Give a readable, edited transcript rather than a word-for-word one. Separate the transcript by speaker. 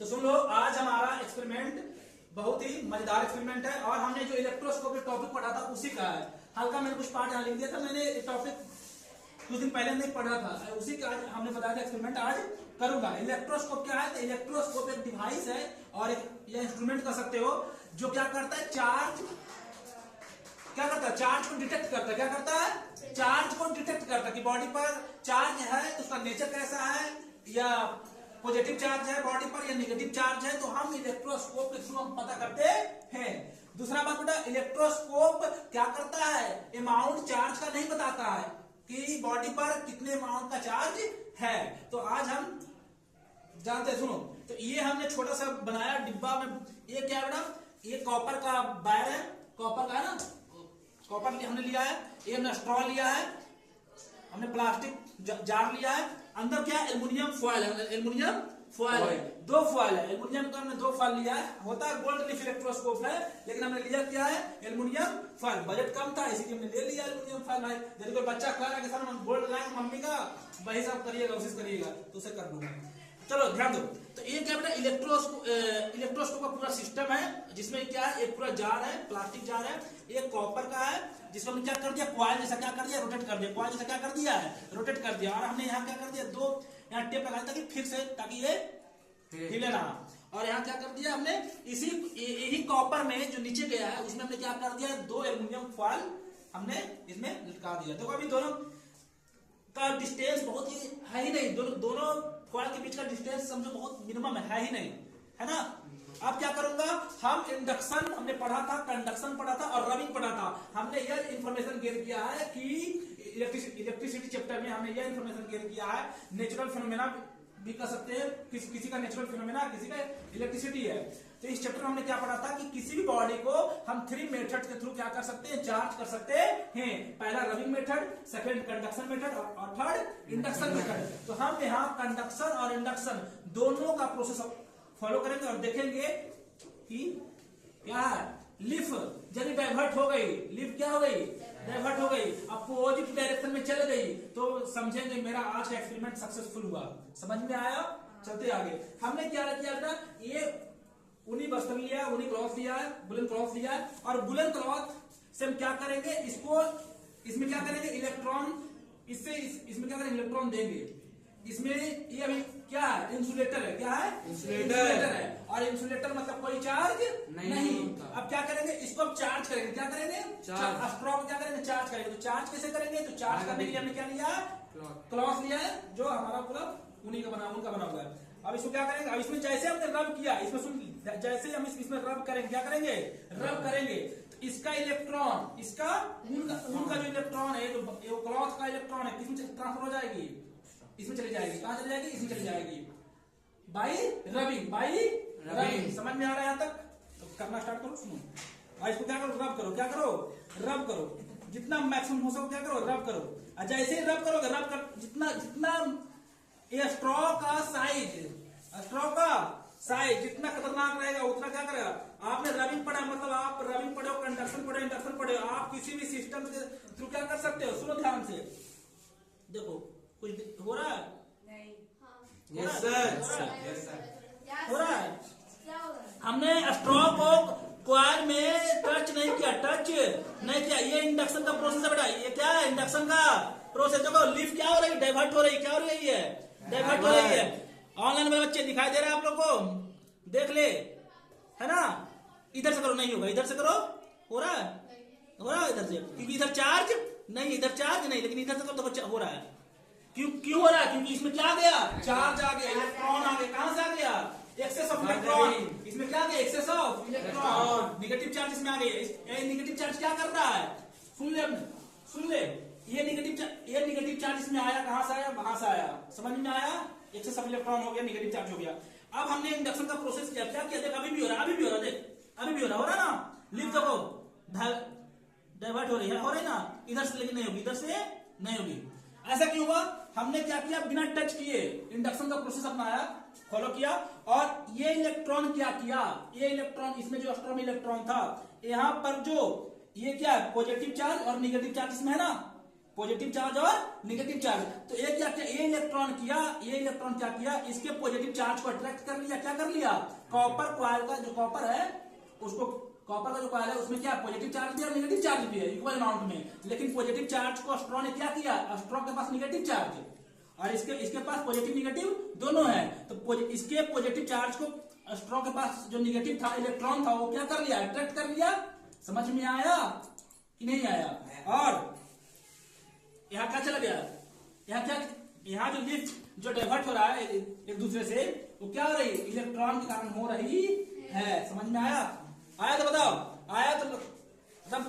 Speaker 1: तो सुन लो, आज हमारा एक्सपेरिमेंट बहुत ही मजेदार एक्सपेरिमेंट है और हमने जो इलेक्ट्रोस्कोप टॉपिक पढ़ा था उसी का है। हल्का मैंने कुछ पार्ट यहाँ लिख दिया था, मैंने टॉपिक कुछ दिन पहले नहीं पढ़ा था, उसी का आज हमने बताया था एक्सपेरिमेंट आज करूंगा। इलेक्ट्रोस्कोप क्या है? तो इलेक्ट्रोस्कोप एक डिवाइस है और एक या इंस्ट्रूमेंट कर सकते हो जो क्या करता है, चार्ज को डिटेक्ट करता है। क्या करता है? चार्ज को डिटेक्ट करता है कि बॉडी पर चार्ज है तो उसका नेचर कैसा है, या पॉजिटिव चार्ज है बॉडी पर या नेगेटिव चार्ज है, तो हम इलेक्ट्रोस्कोप के थ्रू हम पता करते हैं। दूसरा बात बेटा, इलेक्ट्रोस्कोप क्या करता है, अमाउंट चार्ज का नहीं बताता है कि बॉडी पर कितने अमाउंट का चार्ज है। तो आज हम जानते हैं, सुनो, तो ये हमने छोटा सा बनाया डिब्बा में। ये क्या बेटा, ये कॉपर का वायर है, कॉपर का है ना, कॉपर हमने लिया है। ये हमने स्ट्रॉ लिया है, हमने प्लास्टिक जार लिया है। अंदर क्या है? एल्युमिनियम फॉयल है, एल्युमिनियम फॉयल है, दो फॉयल है। एल्युमिनियम का हमने दो फॉयल लिया है। होता है गोल्ड लीफ इलेक्ट्रोस्कोप है, लेकिन हमने लिया क्या है? Aluminium foil. बजट कम था इसीलिए हमने ले लिया एल्युमिनियम फॉयल भाई। यदि कोई बच्चा कह रहा है कि सर हम गोल्ड लाएंगे मम्मी का, वही सब करिएगा, कोशिश करिएगा तो उसे कर दूंगा। चलो ध्यान दो। तो ये क्या बेटा, इलेक्ट्रोस्कोप का पूरा सिस्टम है जिसमें क्या है, एक पूरा जार है, प्लास्टिक जार है, एक कॉपर का है जिसको हमने क्या कर दिया, कॉइल जैसा क्या कर दिया, रोटेट कर दिया। कॉइल जैसा क्या कर दिया है, रोटेट कर दिया। और हमने यहाँ क्या कर दिया, दो यहाँ टेप लगा ताकि फिक्स है, ताकि ये हिले ना। और यहाँ क्या कर दिया हमने, इसी यही कॉपर में जो नीचे गया है उसमें हमने क्या कर दिया, दो एल्युमिनियम फॉयल हमने इसमें लटका दिया। देखो अभी दोनों का डिस्टेंस बहुत ही है ही नहीं, दोनों फॉयल के बीच का डिस्टेंस समझो बहुत मिनिमम है ही नहीं, है ना। अब क्या करूंगा, हम इंडक्शन हमने पढ़ा था, कंडक्शन पढ़ा था और रबिंग पढ़ा था। हमने यह इंफॉर्मेशन गेन किया है कि इलेक्ट्रिसिटी चैप्टर में हमने यह इंफॉर्मेशन गेन किया है, नेचुरल फिनोमेना भी कर सकते हैं, किसी का नेचुरल फिनोमेना, किसी का इलेक्ट्रिसिटी है। तो इस चैप्टर में हमने क्या पढ़ा था कि किसी भी बॉडी को हम 3 मेथड के थ्रू क्या कर सकते हैं, चार्ज कर सकते हैं। पहला rubbing method, second conduction method और थर्ड इंडक्शन मेथड। तो हम यहाँ कंडक्शन और इंडक्शन दोनों का प्रोसेस फॉलो करेंगे और देखेंगे कि क्या है, लिफ यदि डाइवर्ट हो गई, लिफ क्या हो गई, डाइवर्ट हो गई, अब पॉजिटिव डायरेक्शन में चल गई, तो समझेंगे मेरा आज का एक्सपेरिमेंट सक्सेसफुल हुआ। समझ में आया? चलते आगे। हमने क्या किया था, ये ऊनी वस्त्र लिया, ऊनी क्लॉथ लिया है, वुलन क्लॉथ लिया है, और वुलन क्लॉथ से हम क्या करेंगे, इसको इसमें क्या करेंगे, इलेक्ट्रॉन इसमें क्या करेंगे, इलेक्ट्रॉन देंगे। इसमें ये अभी क्या है, इंसुलेटर है। क्या है? इंसुलेटर है। और इंसुलेटर मतलब कोई चार्ज नहीं। अब क्या करेंगे, इसको अब चार्ज करेंगे। क्या करेंगे? स्ट्रॉ को क्या करेंगे, चार्ज करेंगे। तो चार्ज कैसे करेंगे, तो चार्ज करने के लिए हमने क्या लिया, क्लॉथ लिया है जो हमारा पूरा ऊनी का बना हुआ है। अब इसको क्या करेंगे, अब इसमें जैसे हमने रब किया, इसमें सुन, जैसे हम इसमें रब करेंगे, क्या करेंगे, रब करेंगे, तो इसका इलेक्ट्रॉन, इसका ऊन का जो इलेक्ट्रॉन है, जो क्लॉथ का इलेक्ट्रॉन है, किसमें ट्रांसफर हो जाएगी, इसमें चली जाएगी। कहां चली जाएगी, इसमें चली जाएगी, बाई रबिंग। समझ में आ रहा है यहाँ तक? तो करना स्टार्ट करो। सुनो, और इसको क्या करो, रब करो। क्या करो, रब करो, जितना मैक्सिमम हो सके क्या करो, रब करो। और जैसे ही रब करोगे, रब कर जितना ये स्ट्रॉ का साइज जितना खतरनाक रहेगा उतना क्या करेगा। आपने रबिंग पढ़ा, मतलब आप रबिंग पढ़े हो, कंडक्शन पढ़े, इंडक्शन पढ़े हो, आप किसी भी सिस्टम के थ्रू क्या कर सकते हो। सुनो ध्यान से, देखो कुछ हो रहा है, नहीं, यस सर, हो रहा है। हमने स्ट्रॉ को कॉइल में टच नहीं किया, ये इंडक्शन का प्रोसेस है बेटा। ये क्या है, इंडक्शन का प्रोसेस। देखो लीफ क्या हो रही है, डाइवर्ट हो रही है। क्या हो रही है, डाइवर्ट हो रही है। ऑनलाइन में बच्चे दिखाई दे रहा है आप लोग को, देख ले, है ना। इधर से करो, नहीं होगा, इधर से करो, हो रहा है इधर से, क्योंकि इधर चार्ज नहीं, लेकिन इधर से करो, देखो हो रहा है। क्यों हो रहा है, क्योंकि इसमें क्या आ गया, चार्ज आ गया, इलेक्ट्रॉन आ गया। कहां से आ गया, एक्सेस ऑफ इलेक्ट्रॉन। इसमें क्या आ गया, excess of electron, negative charge इसमें आ गया। नेगेटिव चार्ज क्या कर रहा है, सुन ले, ये नेगेटिव चार्ज इसमें आया, कहां से आया, वहां से आया। समझ में आया, एक्सेस ऑफ इलेक्ट्रॉन हो गया, नेगेटिव चार्ज हो गया। अब हमने इंडक्शन का प्रोसेस किया, क्या किया, देख अभी भी हो रहा है, देख हो रहा ना। लिफ्ट देखो डाइवर्ट हो रही है ना, इधर से, लेकिन नहीं होगी, इधर से नहीं होगी। ऐसा क्यों हुआ, हमने क्या किया, बिना टच किए इंडक्शन का प्रोसेस अपनाया, फॉलो किया। और ये इलेक्ट्रॉन क्या किया, ये इलेक्ट्रॉन, इसमें जो स्ट्रॉ में इलेक्ट्रॉन था, यहाँ पर जो ये क्या है, पॉजिटिव चार्ज और नेगेटिव चार्ज इसमें है ना, पॉजिटिव चार्ज और निगेटिव चार्ज। तो ये क्या किया, ये इलेक्ट्रॉन क्या किया, इसके पॉजिटिव चार्ज को अट्रैक्ट कर लिया। क्या कर लिया, कॉपर कॉइल का जो कॉपर है उसको, कॉपर का जो कॉइल है उसमें क्या पॉजिटिव चार्ज भी है और निगेटिव चार्ज भी है इक्वल अमाउंट में। लेकिन पॉजिटिव चार्ज को स्ट्रॉ ने क्या किया, स्ट्रॉ के पास निगेटिव चार्ज और इसके पास पॉजिटिव निगेटिव दोनों है। तो इसके पॉजिटिव चार्ज को स्ट्रॉ के पास जो निगेटिव था इलेक्ट्रॉन था वो क्या कर लिया, अट्रैक्ट कर लिया। समझ में आया कि नहीं आया। और यहाँ क्या चला गया, यहाँ जो लिफ्ट जो डाइवर्ट हो रहा है एक दूसरे से, वो क्या हो रही, इलेक्ट्रॉन के कारण हो रही है। समझ में आया तो बताओ, आया तो एकदम